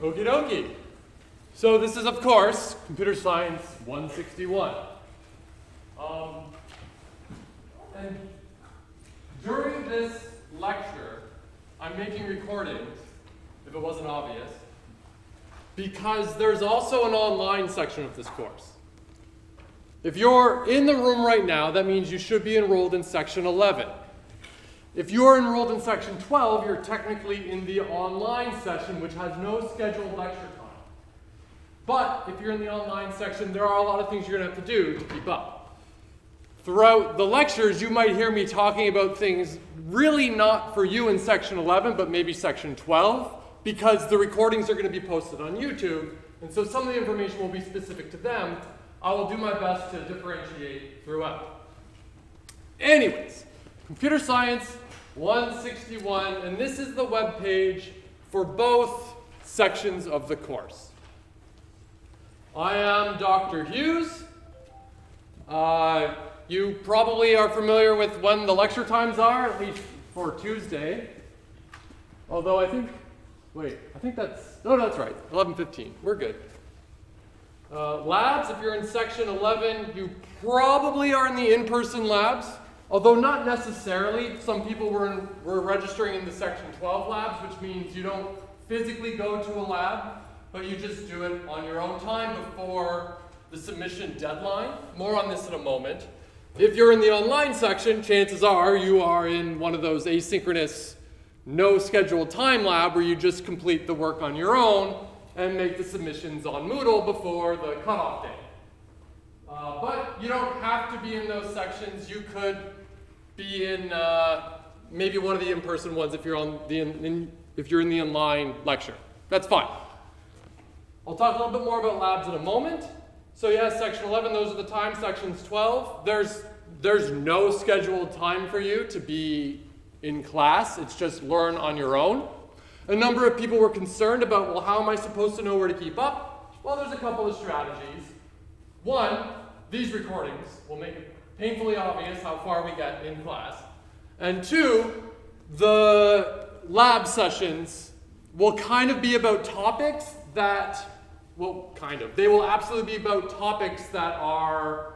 Okie dokie. So this is, of course, Computer Science 161. And during this lecture, I'm making recordings, if it wasn't obvious, because there's also an online section of this course. If you're in the room right now, that means you should be enrolled in section 11. If you're enrolled in section 12, you're technically in the online session, which has no scheduled lecture time. But if you're in the online section, there are a lot of things you're going to have to do to keep up. Throughout the lectures, you might hear me talking about things really not for you in section 11, but maybe section 12, because the recordings are going to be posted on YouTube, and so some of the information will be specific to them. I will do my best to differentiate throughout. Anyways, Computer Science 161, and this is the web page for both sections of the course. I am Dr. Hughes. You probably are familiar with when the lecture times are, at least for Tuesday. Although I think that's, no, that's right, 11:15, we're good. Labs, if you're in section 11, you probably are in the in-person labs, although not necessarily. Some people were registering in the section 12 labs, which means you don't physically go to a lab, but you just do it on your own time before the submission deadline. More on this in a moment. If you're in the online section, chances are you are in one of those asynchronous, no scheduled time lab where you just complete the work on your own and make the submissions on Moodle before the cutoff date. But you don't have to be in those sections. You could be in maybe one of the in-person ones if you're if you're in the online lecture. That's fine. I'll talk a little bit more about labs in a moment. So yeah, section 11, those are the times. Sections 12, there's no scheduled time for you to be in class. It's just learn on your own. A number of people were concerned about, well, how am I supposed to know where to keep up? Well, there's a couple of strategies. One, these recordings will make it painfully obvious how far we get in class. And two, the lab sessions will kind of be about topics that, they will absolutely be about topics that are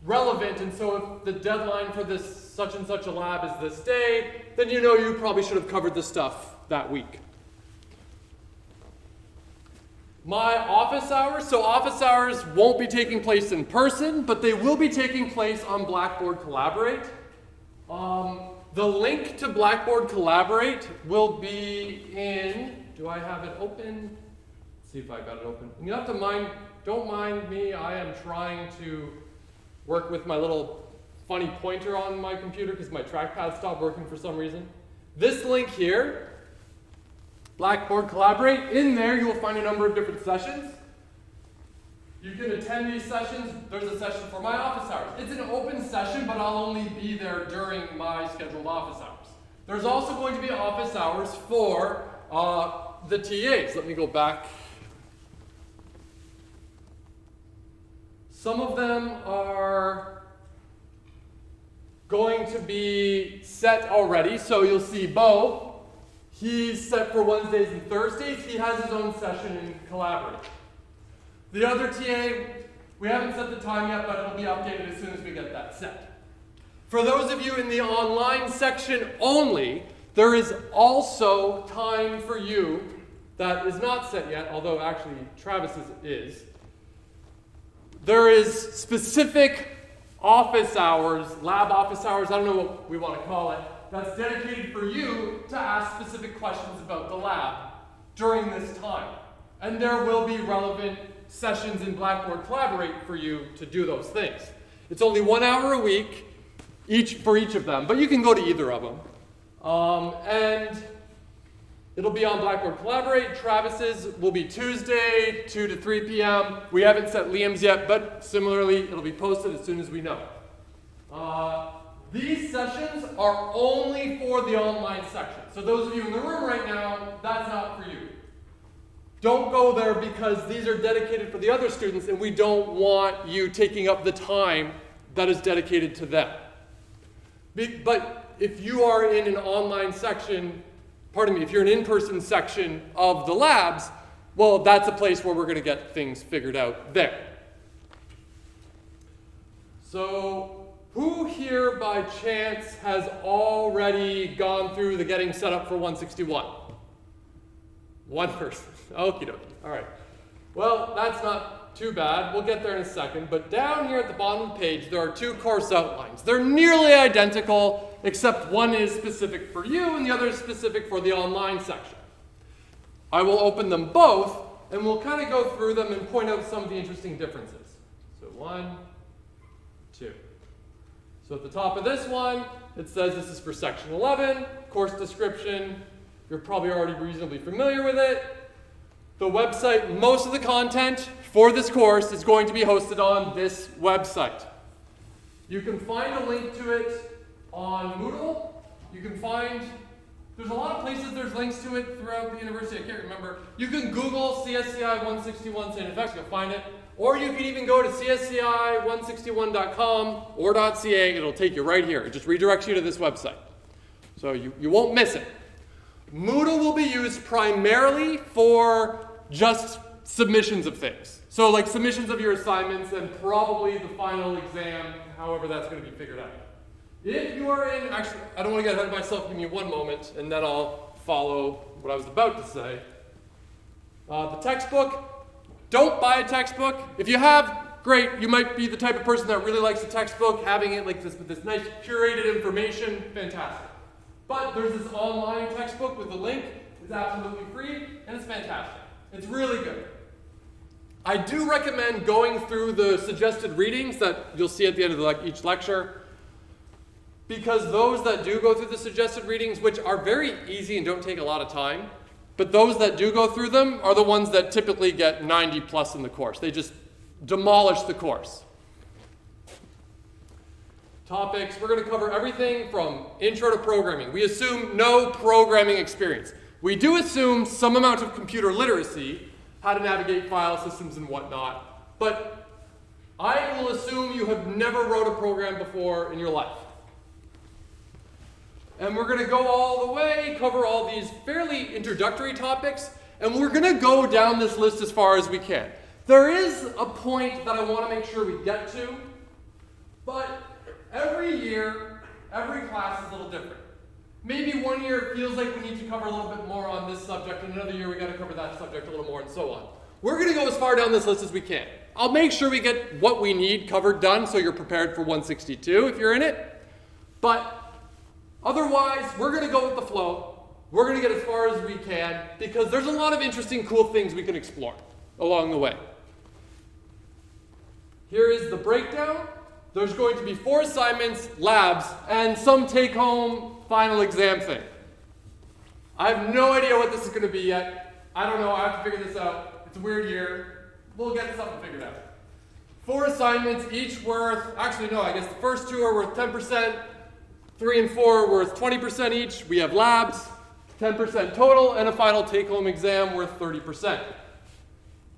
relevant. And so if the deadline for this such and such a lab is this day, then you know you probably should have covered this stuff that week. My office hours, so office hours won't be taking place in person, but they will be taking place on Blackboard Collaborate. The link to Blackboard Collaborate will be in, do I have it open? Let's see if I got it open. You have to don't mind me, I am trying to work with my little funny pointer on my computer because my trackpad stopped working for some reason. This link here, Blackboard Collaborate, in there you will find a number of different sessions. You can attend these sessions. There's a session for my office hours. It's an open session, but I'll only be there during my scheduled office hours. There's also going to be office hours for the TAs. Let me go back. Some of them are going to be set already. So you'll see Bo. He's set for Wednesdays and Thursdays. He has his own session in Collaborate. The other TA, we haven't set the time yet, but it'll be updated as soon as we get that set. For those of you in the online section only, there is also time for you that is not set yet, although actually Travis's is. There is specific office hours, lab office hours, I don't know what we want to call it, that's dedicated for you to ask specific questions about the lab during this time. And there will be relevant sessions in Blackboard Collaborate for you to do those things. It's only 1 hour a week for each of them, but you can go to either of them. And it'll be on Blackboard Collaborate. Travis's will be Tuesday, 2 to 3 p.m. We haven't set Liam's yet, but similarly, it'll be posted as soon as we know. These sessions are only for the online section. So those of you in the room right now, that's not for you. Don't go there because these are dedicated for the other students and we don't want you taking up the time that is dedicated to them. But if you are in an online section, if you're an in-person section of the labs, Well, that's a place where we're going to get things figured out there. So who here by chance has already gone through the getting set up for 161? One person. Okie dokie. All right. Well, that's not too bad. We'll get there in a second. But down here at the bottom of the page, there are two course outlines. They're nearly identical, except one is specific for you and the other is specific for the online section. I will open them both, and we'll kind of go through them and point out some of the interesting differences. So 1, 2. So at the top of this one, it says this is for section 11, course description. You're probably already reasonably familiar with it. The website, most of the content for this course is going to be hosted on this website. You can find a link to it on Moodle. You can find, there's a lot of places there's links to it throughout the university. I can't remember. You can Google CSCI161 St. Effects, you'll find it. Or you can even go to CSCI161.com or .ca. It'll take you right here. It just redirects you to this website. So you won't miss it. Moodle will be used primarily for just submissions of things. So like submissions of your assignments and probably the final exam, however that's going to be figured out. If you are in, actually, I don't want to get ahead of myself, give me one moment, and then I'll follow what I was about to say. The textbook, don't buy a textbook. If you have, great, you might be the type of person that really likes a textbook, having it like this with this nice curated information, fantastic. But there's this online textbook with the link. It's absolutely free, and it's fantastic. It's really good. I do recommend going through the suggested readings that you'll see at the end of each lecture, because those that do go through the suggested readings, which are very easy and don't take a lot of time, but those that do go through them are the ones that typically get 90 plus in the course. They just demolish the course. Topics, we're going to cover everything from intro to programming. We assume no programming experience. We do assume some amount of computer literacy, how to navigate file systems and whatnot, but I will assume you have never wrote a program before in your life. And we're going to go all the way, cover all these fairly introductory topics, and we're going to go down this list as far as we can. There is a point that I want to make sure we get to, but every year, every class is a little different. Maybe one year it feels like we need to cover a little bit more on this subject, and another year we got to cover that subject a little more, and so on. We're going to go as far down this list as we can. I'll make sure we get what we need covered done so you're prepared for 162 if you're in it. But otherwise, we're going to go with the flow. We're going to get as far as we can because there's a lot of interesting, cool things we can explore along the way. Here is the breakdown. There's going to be 4 assignments, labs, and some take-home final exam thing. I have no idea what this is going to be yet. I don't know. I have to figure this out. It's a weird year. We'll get something figured out. 4 assignments, each worth, actually no, I guess the first 2 are worth 10%. 3 and 4 are worth 20% each. We have labs, 10% total, and a final take-home exam worth 30%.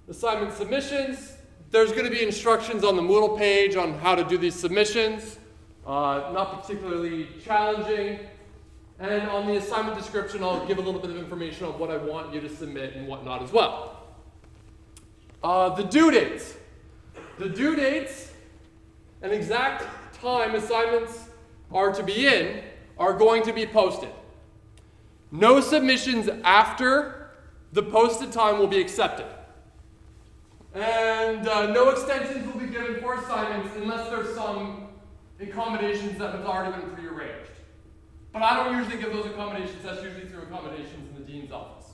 Assignment submissions. There's going to be instructions on the Moodle page on how to do these submissions. Not particularly challenging. And on the assignment description, I'll give a little bit of information on what I want you to submit and whatnot as well. The due dates. The due dates and exact time assignments are to be in are going to be posted. No submissions after the posted time will be accepted. And no extensions will be given for assignments unless there's some accommodations that have already been prearranged. But I don't usually give those accommodations. That's usually through accommodations in the dean's office.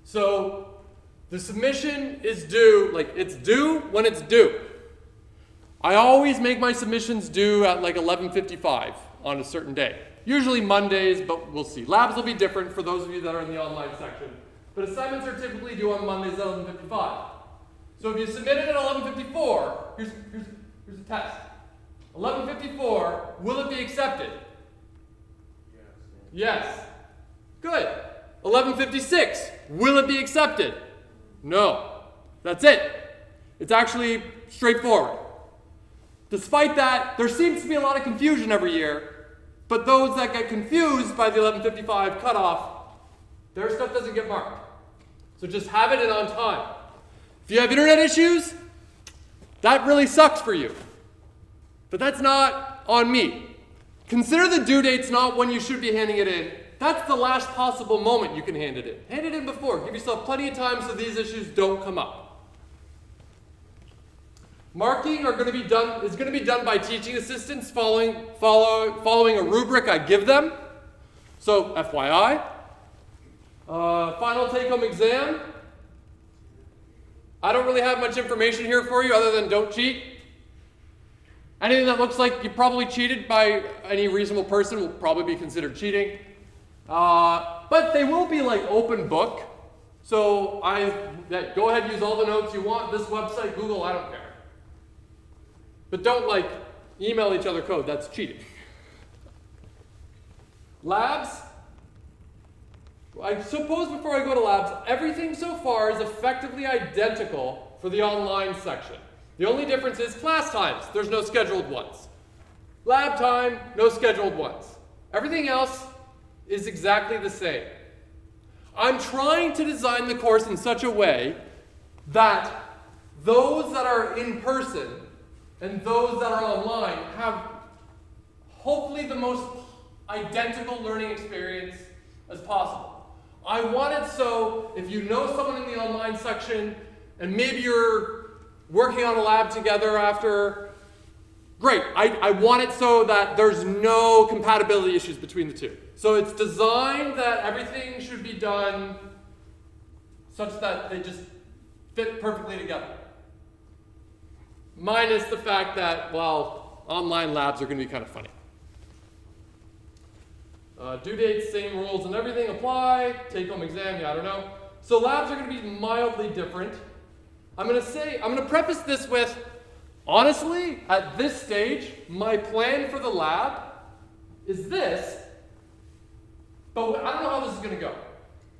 So the submission is due, it's due when it's due. I always make my submissions due at 11:55 on a certain day. Usually Mondays, but we'll see. Labs will be different for those of you that are in the online section. But assignments are typically due on Mondays at 11:55. So if you submit it at 11:54, here's a test. 11:54, will it be accepted? Yes. Good. 11:56, will it be accepted? No. That's it. It's actually straightforward. Despite that, there seems to be a lot of confusion every year, but those that get confused by the 11:55 cutoff, their stuff doesn't get marked. So just have it in on time. If you have internet issues, that really sucks for you. But that's not on me. Consider the due date's not when you should be handing it in. That's the last possible moment you can hand it in. Hand it in before. Give yourself plenty of time so these issues don't come up. Marking is going to be done by teaching assistants following a rubric I give them. So FYI. Final take-home exam. I don't really have much information here for you other than don't cheat. Anything that looks like you probably cheated by any reasonable person will probably be considered cheating. But they will be like open book. So go ahead and use all the notes you want. This website, Google, I don't care. But don't like email each other code. That's cheating. Labs. I suppose before I go to labs, everything so far is effectively identical for the online section. The only difference is class times. There's no scheduled ones. Lab time, no scheduled ones. Everything else is exactly the same. I'm trying to design the course in such a way that those that are in person and those that are online have hopefully the most identical learning experience as possible. I want it so if you know someone in the online section and maybe you're working on a lab together after, great. I want it so that there's no compatibility issues between the two. So it's designed that everything should be done such that they just fit perfectly together. Minus the fact that, well, online labs are going to be kind of funny. Due dates, same rules and everything apply. Take-home exam, yeah, I don't know. So labs are going to be mildly different. I'm going to preface this with, honestly, at this stage, my plan for the lab is this, but I don't know how this is going to go.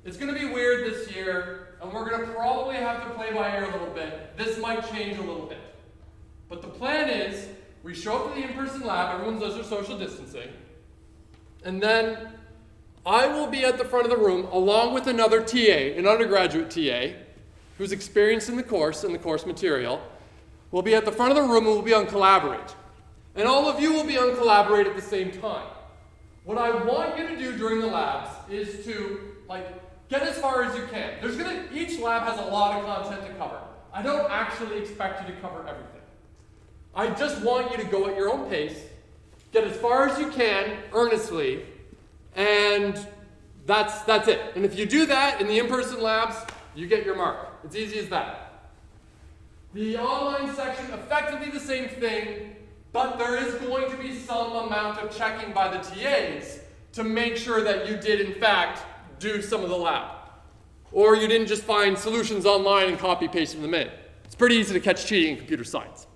It's going to be weird this year, and we're going to probably have to play by ear a little bit. This might change a little bit. But the plan is, we show up to the in-person lab, everyone does their social distancing, and then I will be at the front of the room along with another TA, an undergraduate TA, who's experienced in the course and the course material. We'll be at the front of the room and we'll be on Collaborate. And all of you will be on Collaborate at the same time. What I want you to do during the labs is to get as far as you can. Each lab has a lot of content to cover. I don't actually expect you to cover everything. I just want you to go at your own pace, get as far as you can, earnestly, and that's it. And if you do that in the in-person labs, you get your mark. It's easy as that. The online section, effectively the same thing, but there is going to be some amount of checking by the TAs to make sure that you did, in fact, do some of the lab. Or you didn't just find solutions online and copy-paste them in. It's pretty easy to catch cheating in computer science.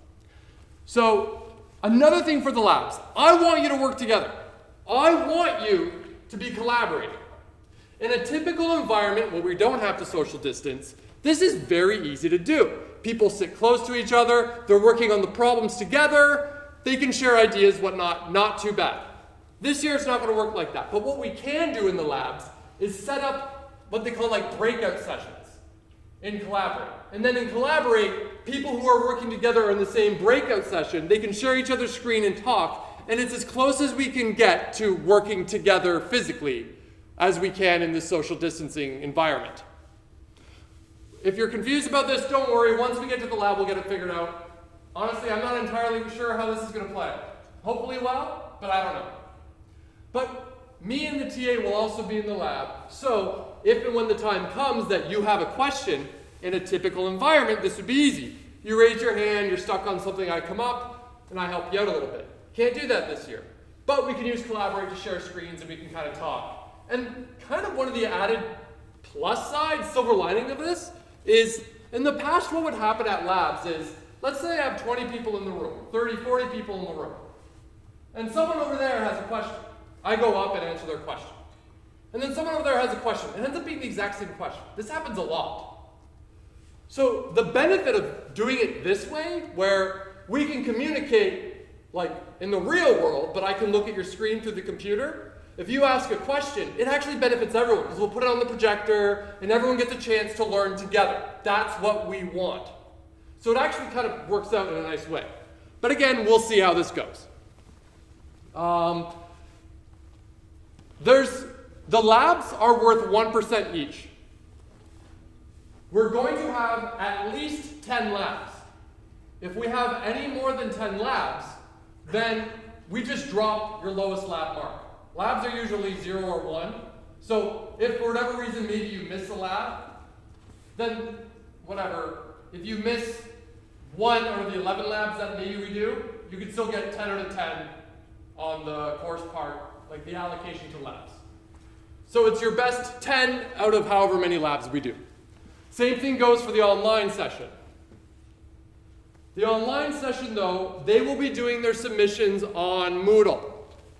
So, another thing for the labs, I want you to work together. I want you to be collaborating. In a typical environment where we don't have to social distance, this is very easy to do. People sit close to each other, they're working on the problems together, they can share ideas, whatnot, not too bad. This year it's not going to work like that. But what we can do in the labs is set up what they call breakout sessions in Collaborate. And then in Collaborate, people who are working together in the same breakout session, they can share each other's screen and talk, and it's as close as we can get to working together physically as we can in this social distancing environment. If you're confused about this, don't worry. Once we get to the lab, we'll get it figured out. Honestly, I'm not entirely sure how this is going to play. Hopefully well, but I don't know. But me and the TA will also be in the lab, so if and when the time comes that you have a question in a typical environment, this would be easy. You raise your hand, you're stuck on something, I come up, and I help you out a little bit. Can't do that this year. But we can use Collaborate to share screens and we can kind of talk. And kind of one of the added plus side, silver lining of this, is in the past what would happen at labs is, let's say I have 20 people in the room, 30, 40 people in the room. And someone over there has a question. I go up and answer their question. And then someone over there has a question. It ends up being the exact same question. This happens a lot. So the benefit of doing it this way, where we can communicate in the real world, but I can look at your screen through the computer, if you ask a question, it actually benefits everyone because we'll put it on the projector and everyone gets a chance to learn together. That's what we want. So it actually kind of works out in a nice way. But again, we'll see how this goes. The labs are worth 1% each. We're going to have at least 10 labs. If we have any more than 10 labs, then we just drop your lowest lab mark. Labs are usually 0 or 1. So if for whatever reason maybe you miss a lab, then whatever. If you miss 1 out of the 11 labs that maybe we do, you could still get 10 out of 10 on the course part, like the allocation to labs. So it's your best 10 out of however many labs we do. Same thing goes for the online session. The online session, though, they will be doing their submissions on Moodle.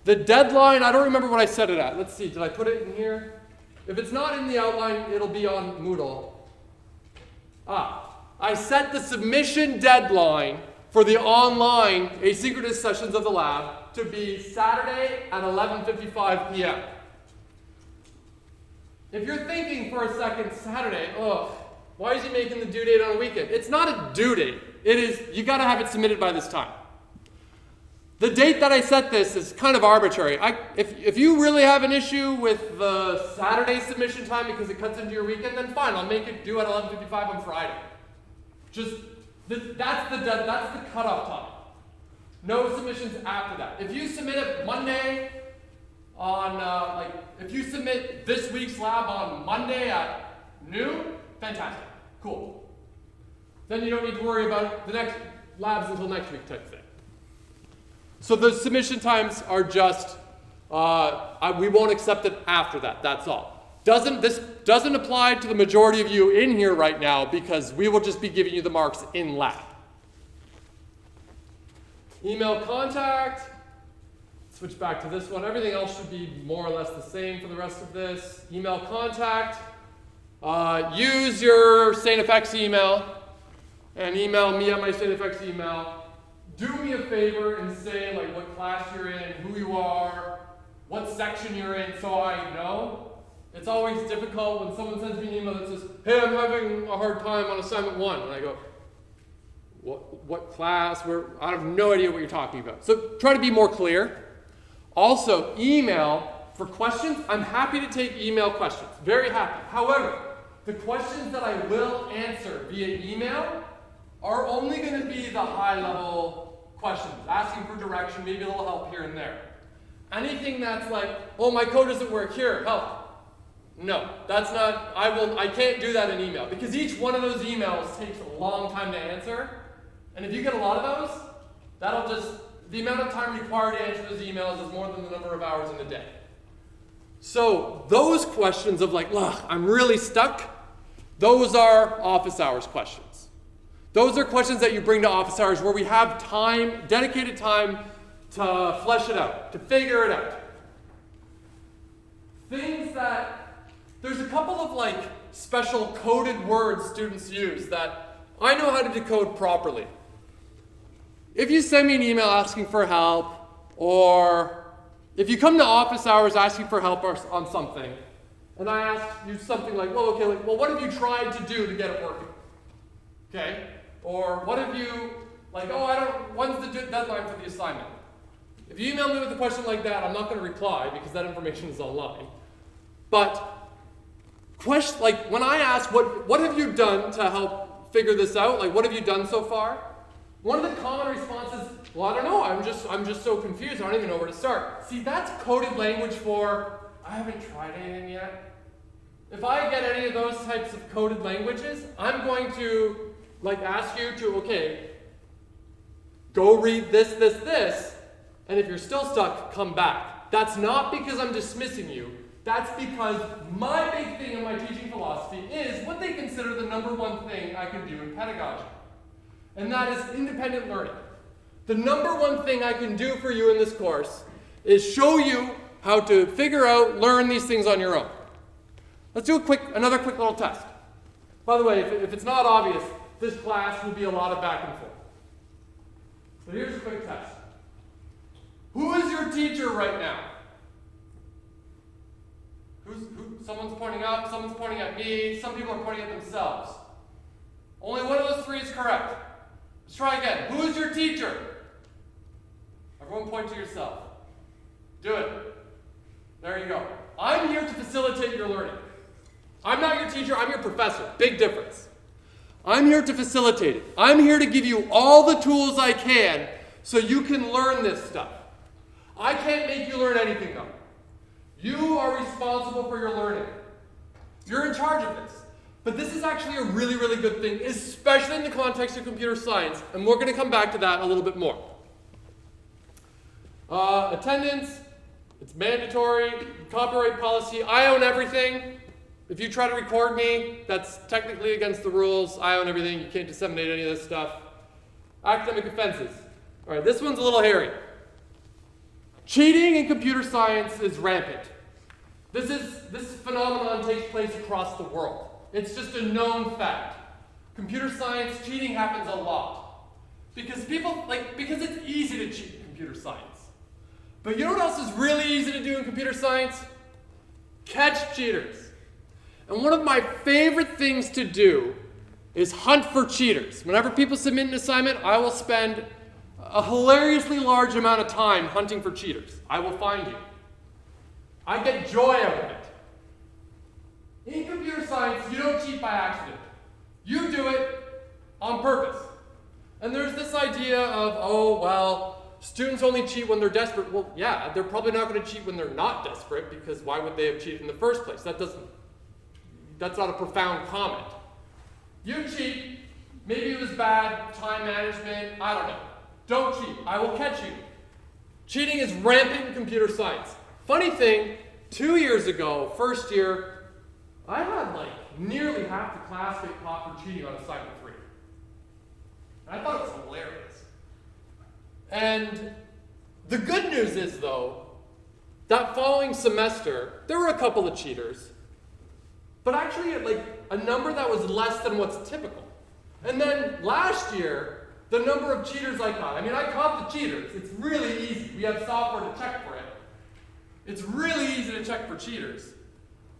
The deadline, I don't remember what I set it at. Let's see, did I put it in here? If it's not in the outline, it'll be on Moodle. I set the submission deadline for the online asynchronous sessions of the lab to be Saturday at 11:55 p.m. If you're thinking for a second, Saturday, why is he making the due date on a weekend? It's not a due date. It is, you got to have it submitted by this time. The date that I set this is kind of arbitrary. If you really have an issue with the Saturday submission time because it cuts into your weekend, then fine, I'll make it due at 11:55 on Friday. That's the cutoff time. No submissions after that. If you submit it Monday on, if you submit this week's lab on Monday at noon, fantastic, cool. Then you don't need to worry about the next labs until next week type thing. So the submission times are just, we won't accept it after that, that's all. This doesn't apply to the majority of you in here right now because we will just be giving you the marks in lab. Email contact, switch back to this one. Everything else should be more or less the same for the rest of this. Email contact, use your SaintFX email and email me at my SaintFX email. Do me a favor and say like what class you're in, who you are, what section you're in, so I know. It's always difficult when someone sends me an email that says, hey, I'm having a hard time on assignment 1. And I go, what class? I have no idea what you're talking about. So try to be more clear. Also, email for questions. I'm happy to take email questions. Very happy. However, the questions that I will answer via email are only going to be the high-level questions, asking for direction, maybe a little help here and there. Anything that's like, oh, my code doesn't work, here, help. No, that's not, I can't do that in email because each one of those emails takes a long time to answer. And if you get a lot of those, the amount of time required to answer those emails is more than the number of hours in a day. So those questions of like, ugh, I'm really stuck, those are office hours questions. Those are questions that you bring to office hours where we have time, dedicated time to flesh it out, to figure it out. Things that, there's a couple of like special coded words students use that I know how to decode properly. If you send me an email asking for help, or if you come to office hours asking for help on something, and I ask you something like, well, what have you tried to do to get it working? Okay? Or what have you, when's the deadline for the assignment? If you email me with a question like that, I'm not going to reply because that information is online. But when I ask, what have you done to help figure this out? Like, what have you done so far? One of the common responses, well, I don't know, I'm just so confused, I don't even know where to start. See, that's coded language for, I haven't tried anything yet. If I get any of those types of coded languages, I'm going to ask you to, okay, go read this, and if you're still stuck, come back. That's not because I'm dismissing you. That's because my big thing in my teaching philosophy is what they consider the number one thing I can do in pedagogy. And that is independent learning. The number one thing I can do for you in this course is show you how to figure out, learn these things on your own. Let's do another quick little test. By the way, if it's not obvious, this class will be a lot of back and forth. So here's a quick test. Who is your teacher right now? someone's pointing up, someone's pointing at me, some people are pointing at themselves. Only one of those three is correct. Let's try again. Who is your teacher? Everyone point to yourself. Do it. There you go. I'm here to facilitate your learning. I'm not your teacher, I'm your professor. Big difference. I'm here to facilitate it. I'm here to give you all the tools I can so you can learn this stuff. I can't make you learn anything though. You are responsible for your learning. You're in charge of this. But this is actually a really, really good thing, especially in the context of computer science, and we're going to come back to that a little bit more. Attendance, it's mandatory. Copyright policy, I own everything. If you try to record me, that's technically against the rules. I own everything. You can't disseminate any of this stuff. Academic offenses. All right, this one's a little hairy. Cheating in computer science is rampant. This phenomenon takes place across the world. It's just a known fact. Computer science cheating happens a lot. Because it's easy to cheat in computer science. But you know what else is really easy to do in computer science? Catch cheaters. And one of my favorite things to do is hunt for cheaters. Whenever people submit an assignment, I will spend a hilariously large amount of time hunting for cheaters. I will find you. I get joy out of it. In computer science, you don't cheat by accident. You do it on purpose. And there's this idea of, oh, well, students only cheat when they're desperate. Well, yeah, they're probably not going to cheat when they're not desperate, because why would they have cheated in the first place? That's not a profound comment. You cheat, maybe it was bad, time management, I don't know. Don't cheat, I will catch you. Cheating is rampant in computer science. Funny thing, 2 years ago, first year, I had nearly half the class get caught for cheating on assignment 3. And I thought it was hilarious. And the good news is, though, that following semester, there were a couple of cheaters, but actually a number that was less than what's typical. And then last year, the number of cheaters I caught, I caught the cheaters. It's really easy. We have software to check for it. It's really easy to check for cheaters.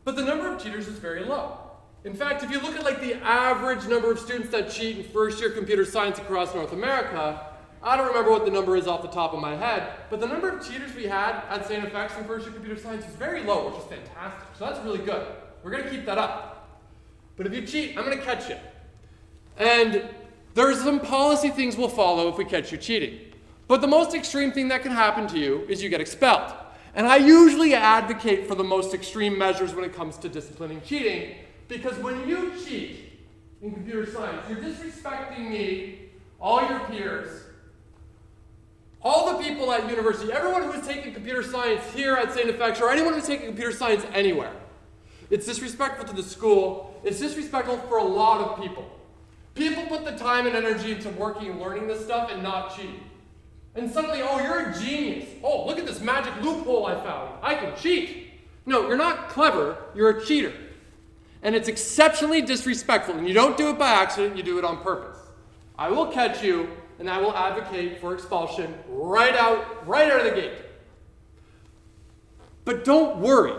But the number of cheaters is very low. In fact, if you look at the average number of students that cheat in first year computer science across North America, I don't remember what the number is off the top of my head, but the number of cheaters we had at St. FX in first year computer science is very low, which is fantastic. So that's really good. We're going to keep that up. But if you cheat, I'm going to catch you. And there's some policy things we'll follow if we catch you cheating. But the most extreme thing that can happen to you is you get expelled. And I usually advocate for the most extreme measures when it comes to disciplining cheating, because when you cheat in computer science, you're disrespecting me, all your peers, all the people at university, everyone who's taking computer science here at St. FX, or anyone who's taking computer science anywhere. It's disrespectful to the school. It's disrespectful for a lot of people. People put the time and energy into working and learning this stuff and not cheating. And suddenly, oh, you're a genius. Oh, look at this magic loophole I found. I can cheat. No, you're not clever. You're a cheater. And it's exceptionally disrespectful. And you don't do it by accident. You do it on purpose. I will catch you, and I will advocate for expulsion right out of the gate. But don't worry,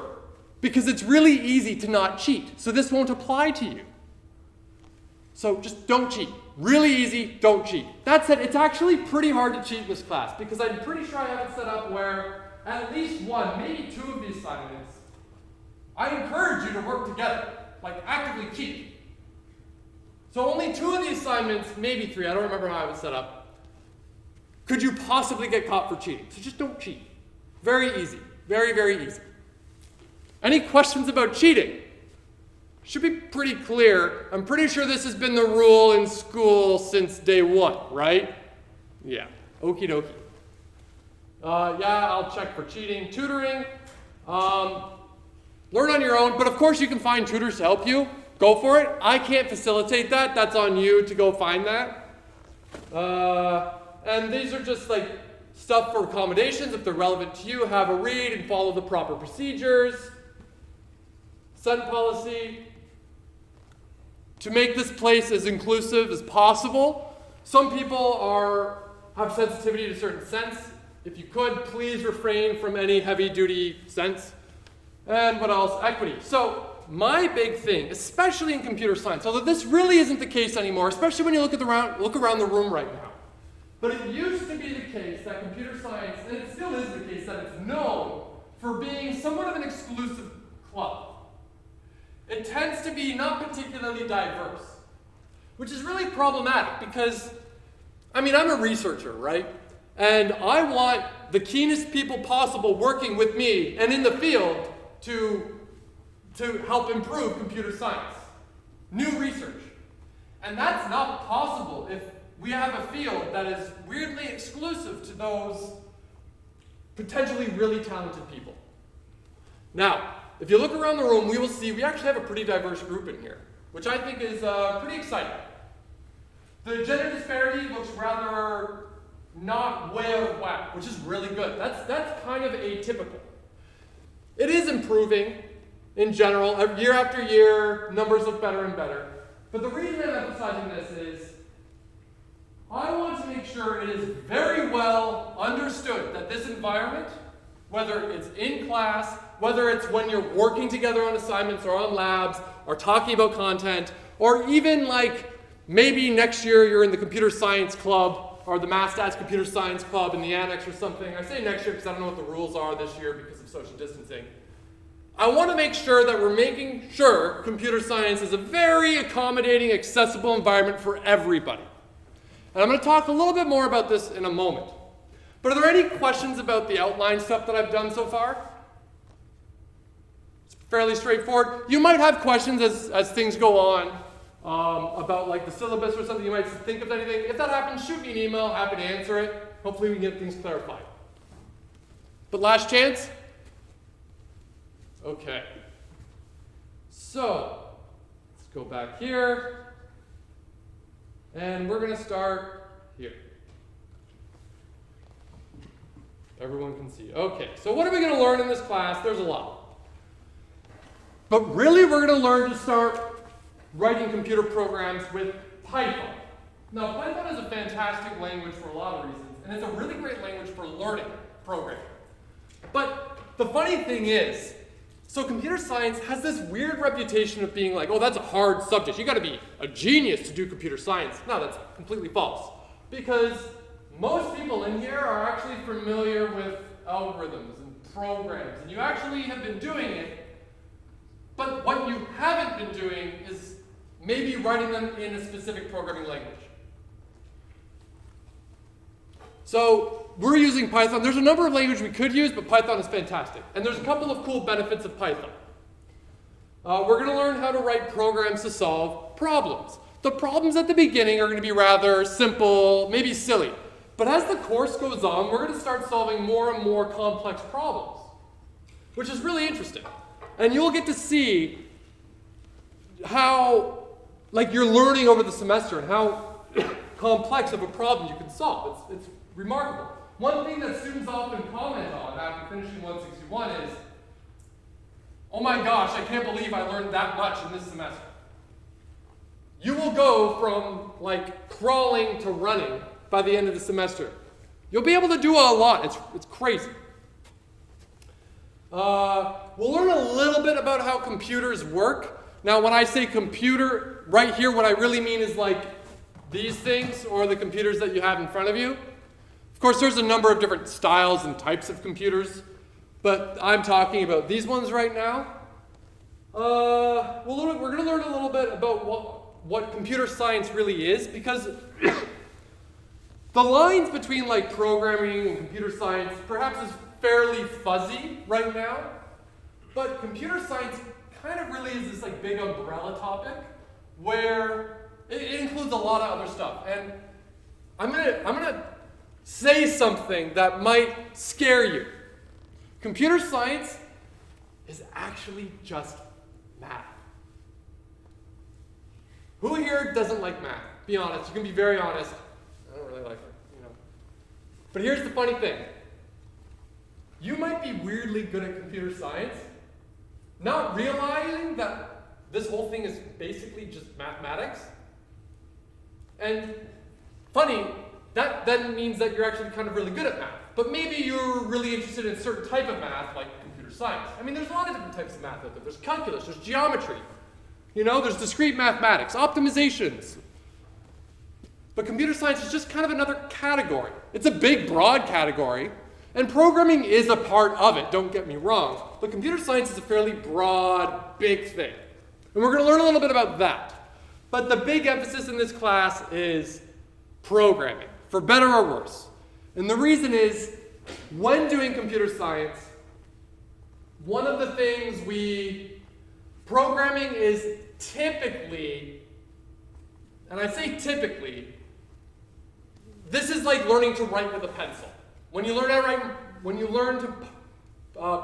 because it's really easy to not cheat. So this won't apply to you. So just don't cheat. Really easy, don't cheat. That said, it's actually pretty hard to cheat in this class, because I'm pretty sure I have it set up where at least one, maybe two of these assignments, I encourage you to work together, actively cheat. So only 2 of the assignments, maybe 3, I don't remember how I was set up, could you possibly get caught for cheating. So just don't cheat. Very easy. Very, very easy. Any questions about cheating? Should be pretty clear. I'm pretty sure this has been the rule in school since day 1, right? Yeah. Okie dokie. Yeah, I'll check for cheating. Tutoring. Learn on your own, but of course you can find tutors to help you. Go for it. I can't facilitate that. That's on you to go find that. And these are just stuff for accommodations. If they're relevant to you, have a read and follow the proper procedures. Sun policy. To make this place as inclusive as possible. Some people have sensitivity to certain scents. If you could, please refrain from any heavy-duty scents. And what else? Equity. So my big thing, especially in computer science, although this really isn't the case anymore, especially when you look around the room right now. But it used to be the case that computer science, and it still is the case, that it's known for being somewhat of an exclusive club. It tends to be not particularly diverse, which is really problematic because, I mean, I'm a researcher, right? And I want the keenest people possible working with me and in the field to help improve computer science, new research. And that's not possible if we have a field that is weirdly exclusive to those potentially really talented people. Now, if you look around the room, we will see we actually have a pretty diverse group in here, which I think is pretty exciting. The gender disparity looks rather not way out of whack, which is really good. That's kind of atypical. It is improving in general. Year after year, numbers look better and better. But the reason I'm emphasizing this is I want to make sure it is very well understood that this environment, whether it's in class, whether it's when you're working together on assignments or on labs, or talking about content, or even like maybe next year you're in the computer science club, or the Mass Stats computer science club in the annex or something. I say next year because I don't know what the rules are this year because of social distancing. I want to make sure that we're making sure computer science is a very accommodating, accessible environment for everybody. And I'm going to talk a little bit more about this in a moment. But are there any questions about the outline stuff that I've done so far? It's fairly straightforward. You might have questions as things go on about like the syllabus or something. You might think of anything. If that happens, shoot me an email. Happy to answer it. Hopefully we can get things clarified. But last chance? Okay. So, let's go back here. And we're going to start here. Everyone can see. Okay, so what are we going to learn in this class? There's a lot. But really, we're going to learn to start writing computer programs with Python. Now, Python is a fantastic language for a lot of reasons, and it's a really great language for learning programming. But the funny thing is, so computer science has this weird reputation of being like, oh, that's a hard subject. You got to be a genius to do computer science. No, that's completely false. Because most people in here are actually familiar with algorithms and programs, and you actually have been doing it, but what you haven't been doing is maybe writing them in a specific programming language. So we're using Python. There's a number of languages we could use, but Python is fantastic. And there's a couple of cool benefits of Python. We're going to learn how to write programs to solve problems. The problems at the beginning are going to be rather simple, maybe silly. But as the course goes on, we're going to start solving more and more complex problems, which is really interesting. And you'll get to see how, like, you're learning over the semester and how complex of a problem you can solve. It's remarkable. One thing that students often comment on after finishing 161 is, oh my gosh, I can't believe I learned that much in this semester. You will go from like crawling to running by the end of the semester. You'll be able to do a lot. It's crazy. We'll learn a little bit about how computers work. Now, when I say computer, right here, what I really mean is like these things or the computers that you have in front of you. Of course, there's a number of different styles and types of computers, but I'm talking about these ones right now. We're going to learn a little bit about what computer science really is, because the lines between like programming and computer science perhaps is fairly fuzzy right now, but computer science kind of really is this like big umbrella topic where it includes a lot of other stuff. And I'm gonna say something that might scare you. Computer science is actually just math. Who here doesn't like math? Be honest. You can be very honest. I don't really like it, you know. But here's the funny thing. You might be weirdly good at computer science, not realizing that this whole thing is basically just mathematics. And funny, that then means that you're actually kind of really good at math. But maybe you're really interested in a certain type of math, like computer computer science. I mean, there's a lot of different types of math out there. There's calculus, there's geometry, you know, there's discrete mathematics, optimizations. But computer science is just kind of another category. It's a big, broad category, and programming is a part of it, don't get me wrong. But computer science is a fairly broad, big thing. And we're going to learn a little bit about that. But the big emphasis in this class is programming, for better or worse. And the reason is, when doing computer science, one of the things programming is typically, and I say typically, this is like learning to write with a pencil. When you learn to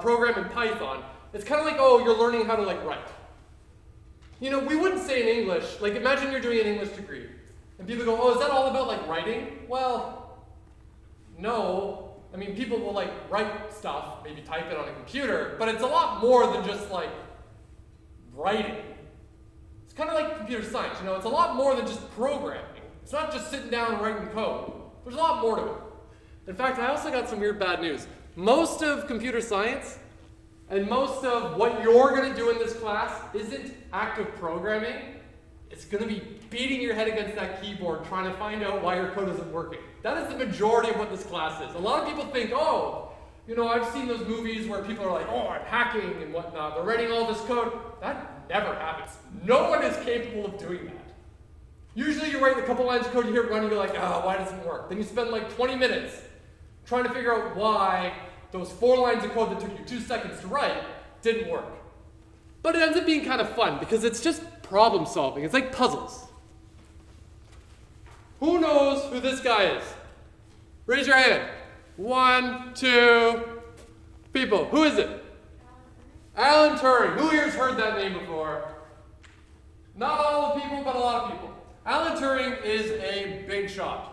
program in Python, it's kind of like, oh, you're learning how to write. You know, we wouldn't say in English, imagine you're doing an English degree, and people go, oh, is that all about writing? Well, no. I mean, people will write stuff, maybe type it on a computer, but it's a lot more than just writing. It's kind of like computer science, you know, it's a lot more than just programming. It's not just sitting down and writing code. There's a lot more to it. In fact, I also got some weird bad news. Most of computer science and most of what you're going to do in this class isn't active programming. It's going to be beating your head against that keyboard trying to find out why your code isn't working. That is the majority of what this class is. A lot of people think, oh, you know, I've seen those movies where people are like, oh, I'm hacking and whatnot. They're writing all this code. That never happens. No one is capable of doing that. Usually you write a couple lines of code, you hear it run, and you're like, oh, why doesn't it work? Then you spend 20 minutes trying to figure out why those 4 lines of code that took you 2 seconds to write didn't work. But it ends up being kind of fun because it's just problem solving. It's like puzzles. Who knows who this guy is? Raise your hand. 1, 2 people. Who is it? Alan Turing. Who here's heard that name before? Not all the people, but a lot of people. Alan Turing is a big shot.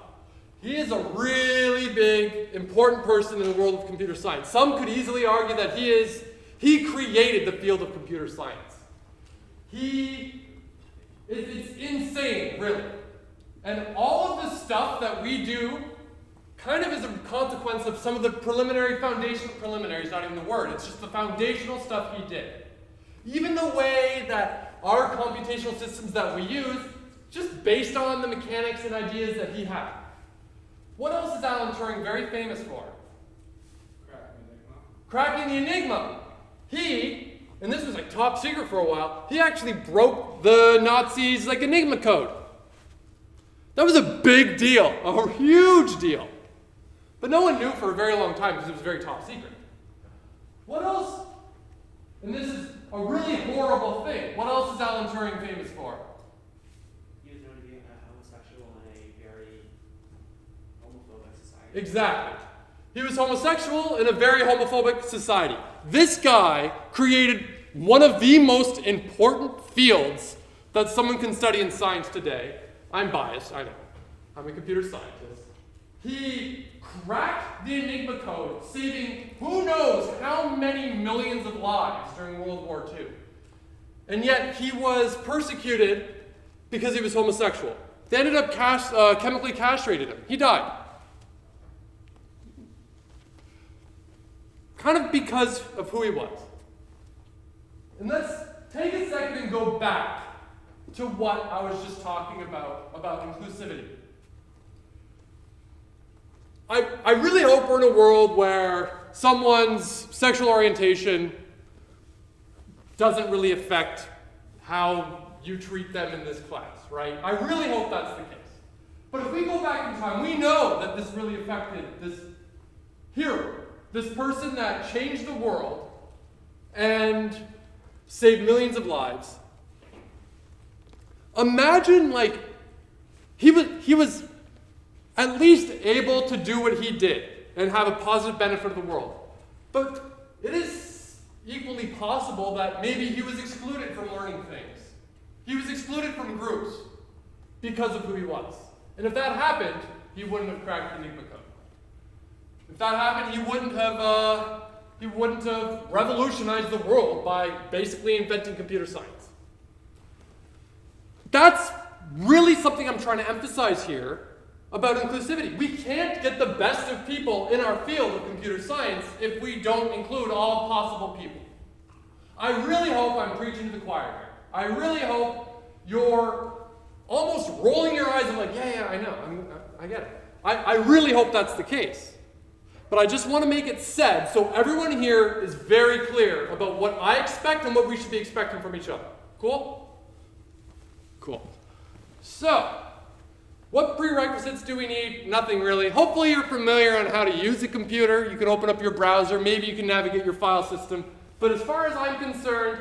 He is a really big, important person in the world of computer science. Some could easily argue that he created the field of computer science. It's insane, really. And all of the stuff that we do kind of is a consequence of some of the preliminary is not even the word, it's just the foundational stuff he did. Even the way that our computational systems that we use, just based on the mechanics and ideas that he had. What else is Alan Turing very famous for? Cracking the Enigma. He, and this was top secret for a while, he actually broke the Nazis' Enigma code. That was a big deal, a huge deal. But no one knew for a very long time because it was very top secret. What else? And this is a really horrible thing. What else is Alan Turing famous for? He was known to be homosexual in a very homophobic society. Exactly. He was homosexual in a very homophobic society. This guy created one of the most important fields that someone can study in science today. I'm biased, I know. I'm a computer scientist. He cracked the Enigma code, saving who knows how many millions of lives during World War II. And yet he was persecuted because he was homosexual. They ended up chemically castrated him. He died. Kind of because of who he was. And let's take a second and go back to what I was just talking about inclusivity. I really hope we're in a world where someone's sexual orientation doesn't really affect how you treat them in this class, right? I really hope that's the case. But if we go back in time, we know that this really affected this hero, this person that changed the world and saved millions of lives. Imagine he was at least able to do what he did and have a positive benefit of the world. But it is equally possible that maybe he was excluded from learning things. He was excluded from groups because of who he was. And if that happened, he wouldn't have cracked the Enigma code. If that happened, he wouldn't have revolutionized the world by basically inventing computer science. That's really something I'm trying to emphasize here, about inclusivity. We can't get the best of people in our field of computer science if we don't include all possible people. I really hope I'm preaching to the choir here. I really hope you're almost rolling your eyes and like, yeah, I know, I get it. I really hope that's the case. But I just want to make it said so everyone here is very clear about what I expect and what we should be expecting from each other. Cool? Cool. So, what prerequisites do we need? Nothing really. Hopefully you're familiar on how to use a computer. You can open up your browser. Maybe you can navigate your file system. But as far as I'm concerned,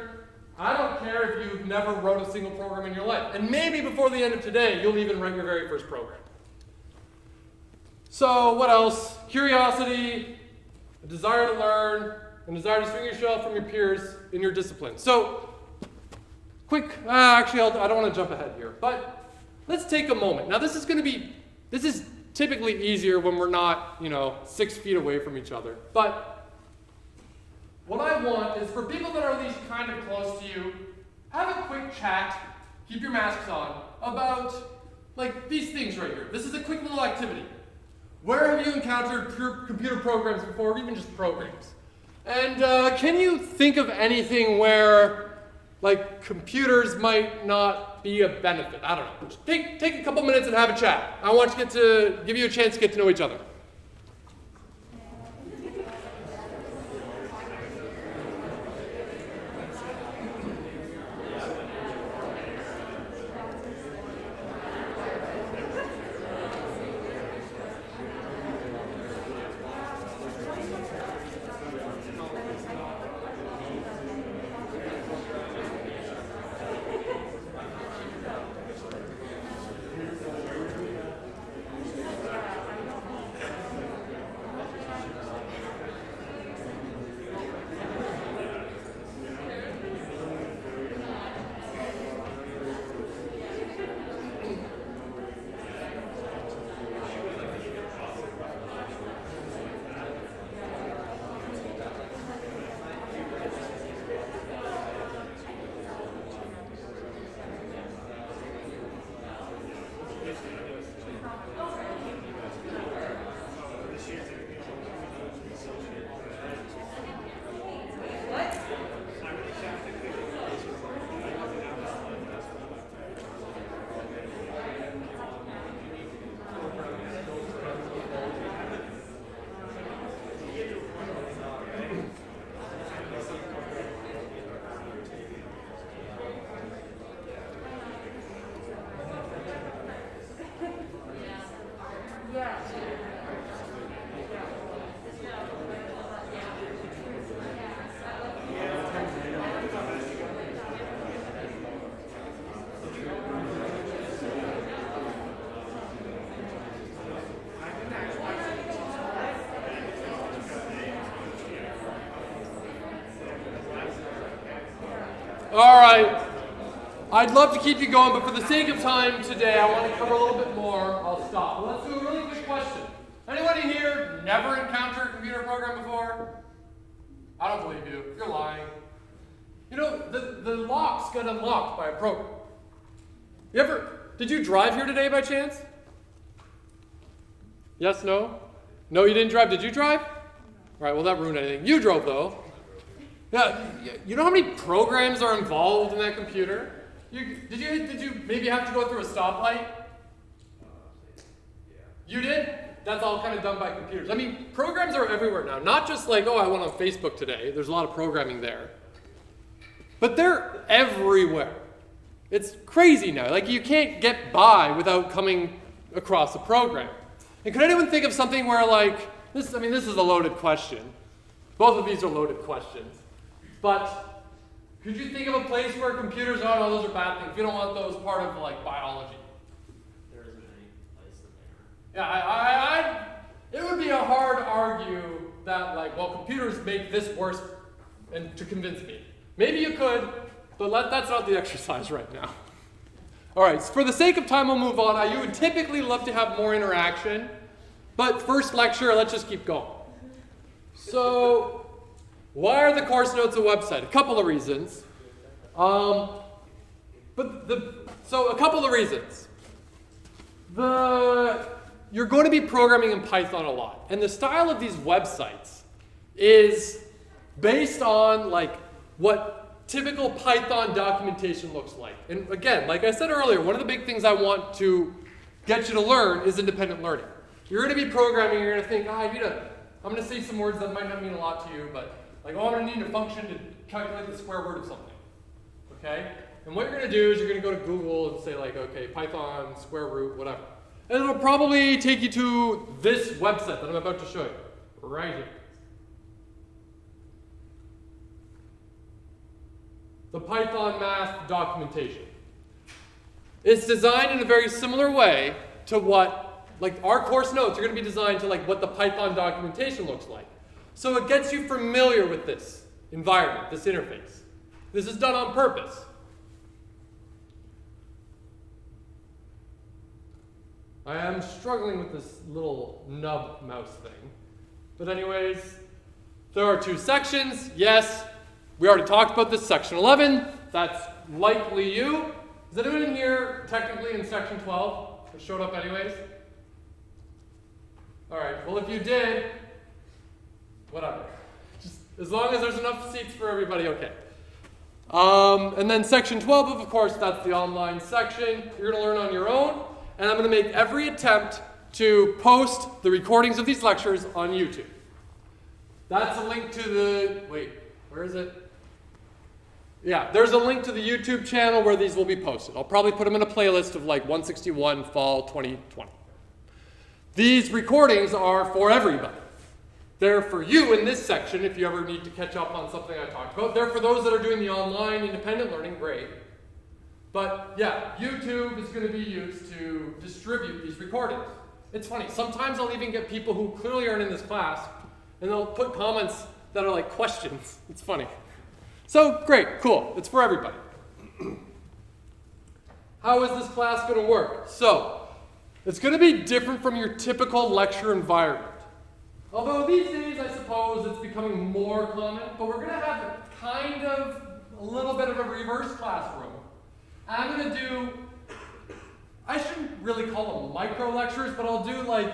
I don't care if you've never wrote a single program in your life. And maybe before the end of today, you'll even write your very first program. So what else? Curiosity, a desire to learn, and a desire to distinguish yourself from your peers in your discipline. So, quick, actually I don't want to jump ahead here, but let's take a moment. Now this is typically easier when we're not, 6 feet away from each other. But what I want is for people that are at least kind of close to you, have a quick chat, keep your masks on, about these things right here. This is a quick little activity. Where have you encountered computer programs before, or even just programs? And can you think of anything where computers might not be a benefit? I don't know. Just take a couple minutes and have a chat. I want to give you a chance to get to know each other. All right. I'd love to keep you going, but for the sake of time today, I want to cover a little bit more. I'll stop. Let's do a really quick question. Anybody here never encountered a computer program before? I don't believe you. You're lying. The locks got unlocked by a program. Did you drive here today by chance? Yes, no? No, you didn't drive. Did you drive? All right, well, that ruined anything. You drove, though. Yeah, you know how many programs are involved in that computer? Did you maybe have to go through a stoplight? You did? That's all kind of done by computers. I mean, programs are everywhere now. Not just I went on Facebook today. There's a lot of programming there. But they're everywhere. It's crazy now. You can't get by without coming across a program. And could anyone think of something where this is a loaded question. Both of these are loaded questions. But could you think of a place where computers, oh no, those are bad things. You don't want those part of biology. There isn't any place that they are. Yeah, it would be a hard argue that computers make this worse and to convince me. Maybe you could, but that's not the exercise right now. All right, so for the sake of time, we'll move on. You would typically love to have more interaction, but first lecture, let's just keep going. So, why are the course notes a website? A couple of reasons. So a couple of reasons. you're going to be programming in Python a lot. And the style of these websites is based on like what typical Python documentation looks like. And again, like I said earlier, one of the big things I want to get you to learn is independent learning. You're going to be programming, you're going to think, I'm going to say some words that might not mean a lot to you, but like, I'm going to need a function to calculate the square root of something. Okay? And what you're going to do is you're going to go to Google and say like, okay, Python, square root, whatever. And it'll probably take you to this website that I'm about to show you, right here. The Python math documentation. It's designed in a very similar way to what, like our course notes are going to be designed to like what the Python documentation looks like. So it gets you familiar with this environment, this interface. This is done on purpose. I am struggling with this little nub mouse thing. But anyways, there are two sections. Yes, we already talked about this, section 11. That's likely you. Is anyone in here technically in section 12? It showed up anyways? All right, well if you did, whatever. Just as long as there's enough seats for everybody, okay. And then section 12, of course, that's the online section. You're gonna learn on your own. And I'm going to make every attempt to post the recordings of these lectures on YouTube. That's a link to the, wait, where is it? Yeah, there's a link to the YouTube channel where these will be posted. I'll probably put them in a playlist of like 161 Fall 2020. These recordings are for everybody. They're for you in this section if you ever need to catch up on something I talked about. They're for those that are doing the online independent learning, great. But yeah, YouTube is going to be used to distribute these recordings. It's funny, sometimes I'll even get people who clearly aren't in this class, and they'll put comments that are like questions. It's funny. So great, cool, it's for everybody. How is this class going to work? So, it's going to be different from your typical lecture environment. Although these days, I suppose, it's becoming more common, but we're going to have kind of a little bit of a reverse classroom. I'm going to do, I shouldn't really call them micro lectures, but I'll do like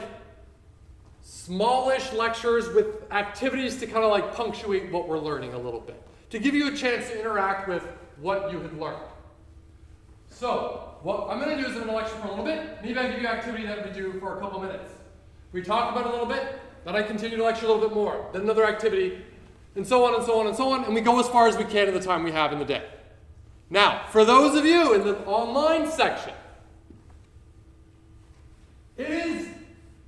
smallish lectures with activities to kind of like punctuate what we're learning a little bit, to give you a chance to interact with what you had learned. So, what I'm going to do is I'm going to lecture for a little bit. Maybe I give you an activity that we do for a couple minutes. We talk about it a little bit, then I continue to lecture a little bit more, then another activity, and so on and so on and so on, and we go as far as we can in the time we have in the day. Now, for those of you in the online section, it is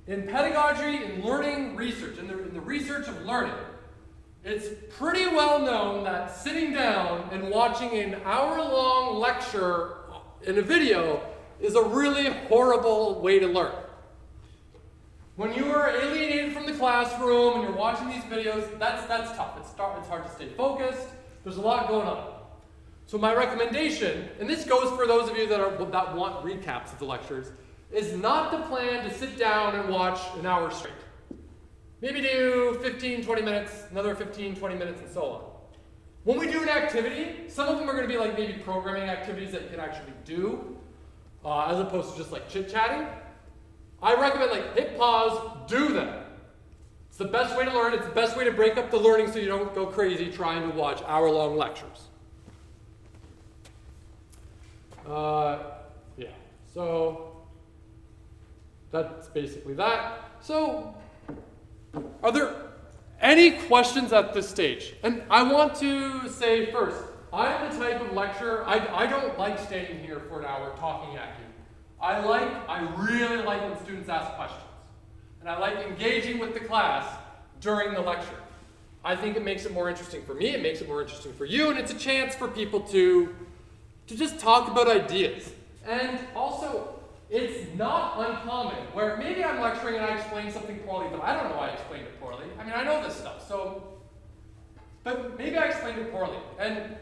in pedagogy and learning research, in the research of learning, it's pretty well known that sitting down and watching an hour-long lecture in a video is a really horrible way to learn. When you are alienated from the classroom and you're watching these videos, that's tough. It's hard to stay focused. There's a lot going on. So my recommendation, and this goes for those of you that want recaps of the lectures, is not to plan to sit down and watch an hour straight. Maybe do 15, 20 minutes, another 15, 20 minutes, and so on. When we do an activity, some of them are going to be like maybe programming activities that you can actually do, as opposed to just like chit-chatting. I recommend like hit pause, do them. It's the best way to learn. It's the best way to break up the learning so you don't go crazy trying to watch hour-long lectures. Yeah, so that's basically that. So, are there any questions at this stage? And I want to say first, I'm the type of lecturer, I don't like standing here for an hour talking at you. I really like when students ask questions. And I like engaging with the class during the lecture. I think it makes it more interesting for me, it makes it more interesting for you, and it's a chance for people to just talk about ideas. And also, it's not uncommon where maybe I'm lecturing and I explain something poorly, but I don't know why I explained it poorly. I mean, I know this stuff, but maybe I explained it poorly, and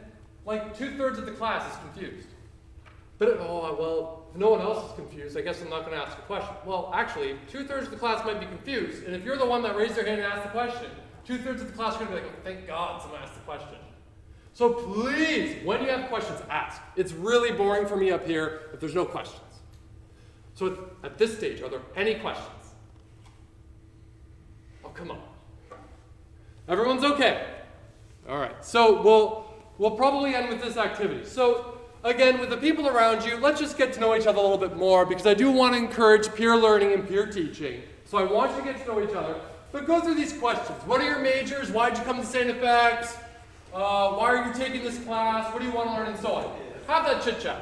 like 2/3 of the class is confused. But, well, if no one else is confused, I guess I'm not going to ask a question. Well, actually, 2/3 of the class might be confused, and if you're the one that raised their hand and asked the question, 2/3 of the class are going to be like, oh, thank God someone asked the question. So please, when you have questions, ask. It's really boring for me up here if there's no questions. So at this stage, are there any questions? Oh, come on. Everyone's okay? All right, so we'll probably end with this activity. So again, with the people around you, let's just get to know each other a little bit more, because I do want to encourage peer learning and peer teaching. So I want you to get to know each other, but go through these questions. What are your majors? Why did you come to St. FX? Why are you taking this class? What do you want to learn, and so on. Have that chit chat.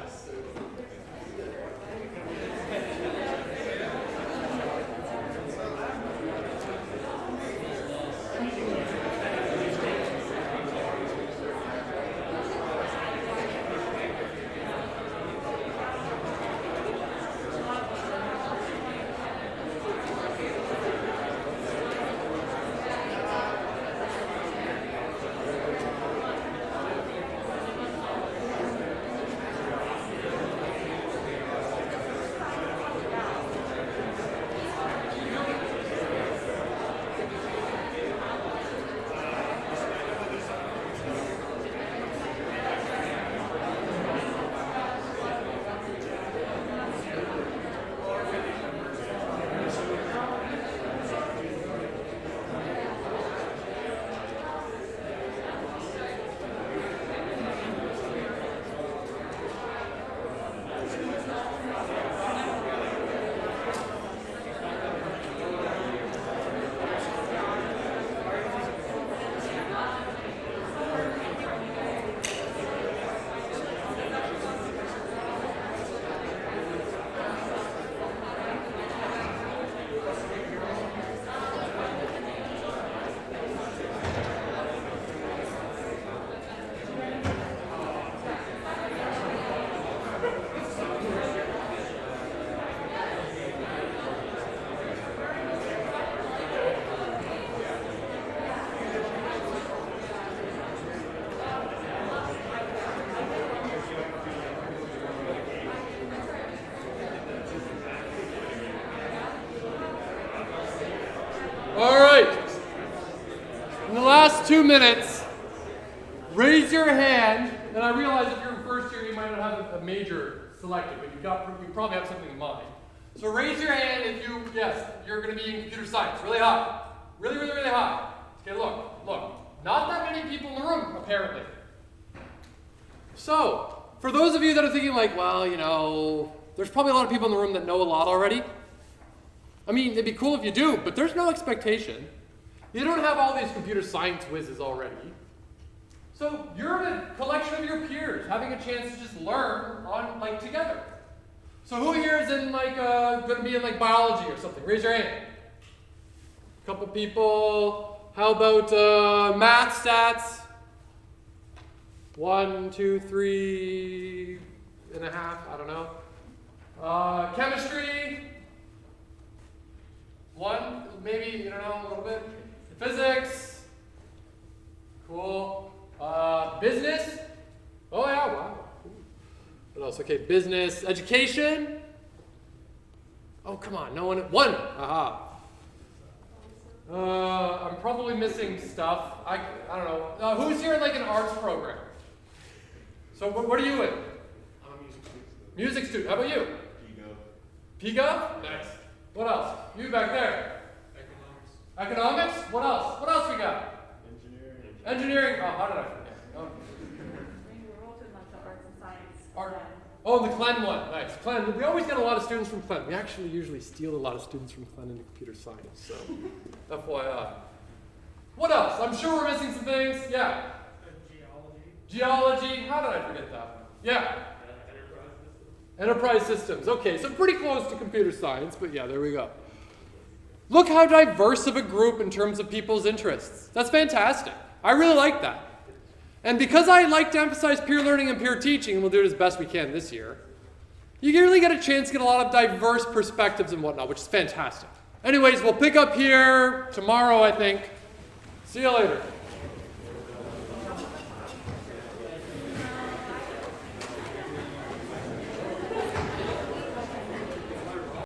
All right. In the last 2 minutes, raise your hand, and I realize if you're in first year, you might not have a major selected, but you probably have something in mind. So raise your hand if you're going to be in computer science, really high. Really, really, really high. Okay, look. Not that many people in the room, apparently. So, for those of you that are thinking like, well, there's probably a lot of people in the room that know a lot already. I mean, it'd be cool if you do, but there's no expectation. You don't have all these computer science whizzes already. So you're in a collection of your peers, having a chance to just learn together. So who here is in going to be in biology or something? Raise your hand. A couple people. How about math, stats? 1, 2, 3 and a half. I don't know. Chemistry. 1, maybe, a little bit. Physics. Cool. Business. Oh yeah, wow. What else? Okay, business. Education. Oh, come on, no one. 1. Aha. I'm probably missing stuff. I don't know. Who's here in an arts program? So what are you in? I'm a music student. Music student. How about you? PGov? Nice. What else? You back there. Economics? What else? What else we got? Engineering. Oh, how did I forget? Oh. We're all doing the arts and science. Art. Oh, the Clen one. Nice. Clen. We always get a lot of students from Clen. We actually usually steal a lot of students from Clen into computer science. So, FYI. What else? I'm sure we're missing some things. Yeah. Geology. How did I forget that? Yeah. Enterprise systems. Okay, so pretty close to computer science, but yeah, there we go. Look how diverse of a group in terms of people's interests. That's fantastic. I really like that. And because I like to emphasize peer learning and peer teaching, and we'll do it as best we can this year, you really get a chance to get a lot of diverse perspectives and whatnot, which is fantastic. Anyways, we'll pick up here tomorrow, I think. See you later.